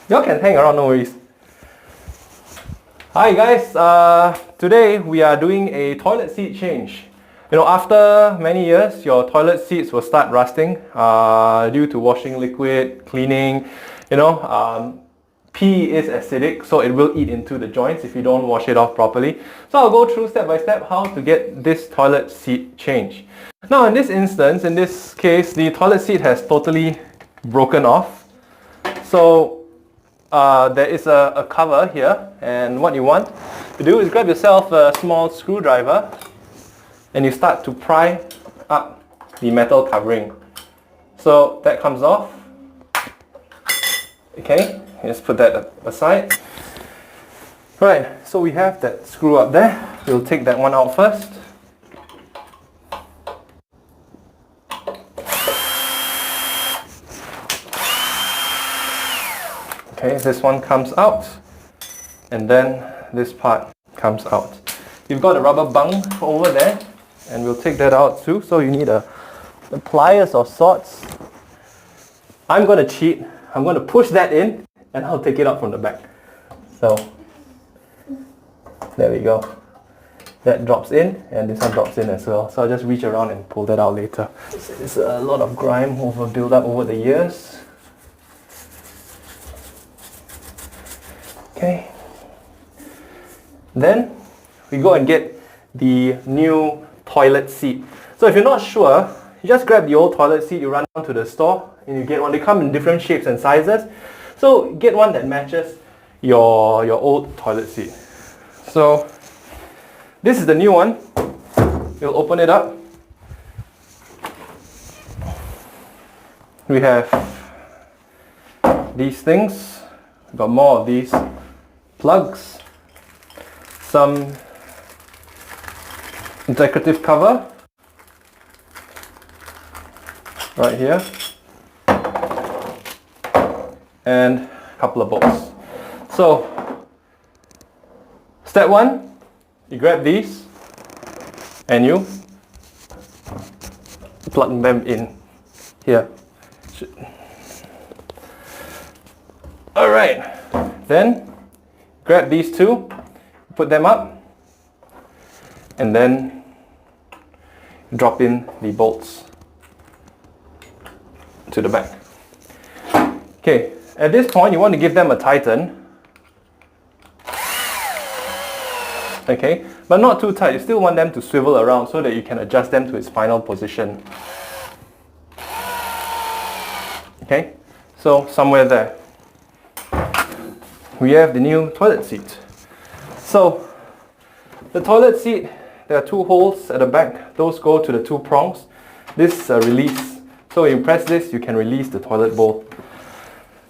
Y'all can hang around, no worries. Hi guys, today we are doing a toilet seat change. After many years, your toilet seats will start rusting due to washing liquid, cleaning. Pee is acidic, so it will eat into the joints if you don't wash it off properly. So I'll go through step by step how to get this toilet seat changed. Now in this instance, in this case, the toilet seat has totally broken off. So there is a cover here, and what you want to do is grab yourself a small screwdriver and you start to pry up the metal covering. So that comes off. Okay, let's put that aside. Right, so we have that screw up there. We'll take that one out first. Okay, this one comes out, and then this part comes out. You've got a rubber bung over there, and we'll take that out too. So you need a pliers or sorts. I'm going to cheat. I'm going to push that in, and I'll take it out from the back. So there we go. That drops in, and this one drops in as well. So I'll just reach around and pull that out later. There's a lot of grime built up over the years. Okay. Then we go and get the new toilet seat. So if you're not sure, you just grab the old toilet seat, you run down to the store and you get one. They come in different shapes and sizes. So get one that matches your old toilet seat. So this is the new one. We'll open it up. We have these things. We've got more of these plugs, some decorative cover right here, and a couple of bolts. So step one, you grab these and you plug them in here. Alright, then grab these two, put them up, and then drop in the bolts to the back. Okay, at this point you want to give them a tighten. Okay, but not too tight. You still want them to swivel around so that you can adjust them to its final position. Okay, so somewhere there we have the new toilet seat. So the toilet seat, there are two holes at the back. Those go to the two prongs. This release. So when you press this, you can release the toilet bowl.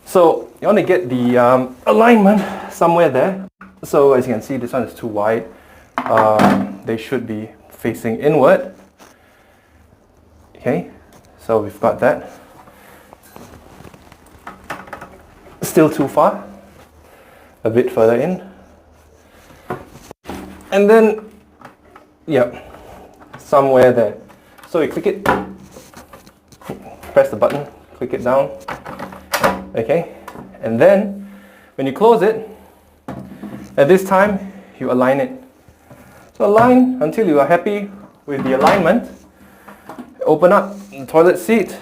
So you want to get the alignment somewhere there. So as you can see, this one is too wide. They should be facing inward. Okay, so we've got that. Still too far. A bit further in. And then, yeah, somewhere there. So you click it, press the button, click it down. Okay, and then when you close it, at this time you align it. So align until you are happy with the alignment. Open up the toilet seat.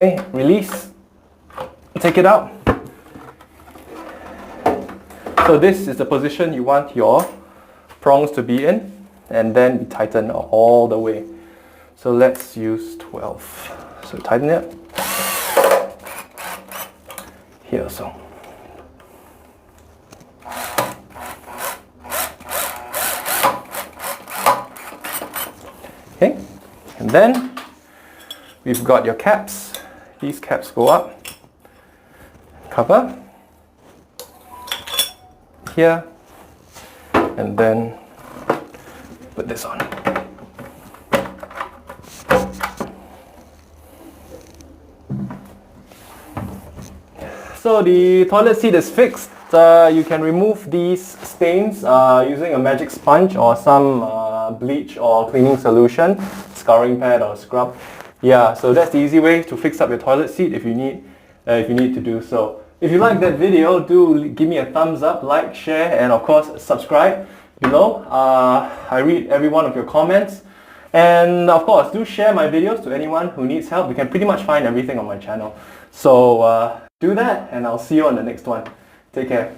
Okay, release. Take it out. So this is the position you want your prongs to be in, and then be tightened all the way. So let's use 12. So tighten it here also. Okay, and then we've got your caps. These caps go up. Cover here, and then put this on. So the toilet seat is fixed. You can remove these stains using a magic sponge or some bleach or cleaning solution, scouring pad or scrub. Yeah, so that's the easy way to fix up your toilet seat if you need if you need to do so. If you like that video, do give me a thumbs up, like, share, and of course subscribe below. I read every one of your comments. And of course, do share my videos to anyone who needs help. You can pretty much find everything on my channel. So do that, and I'll see you on the next one. Take care.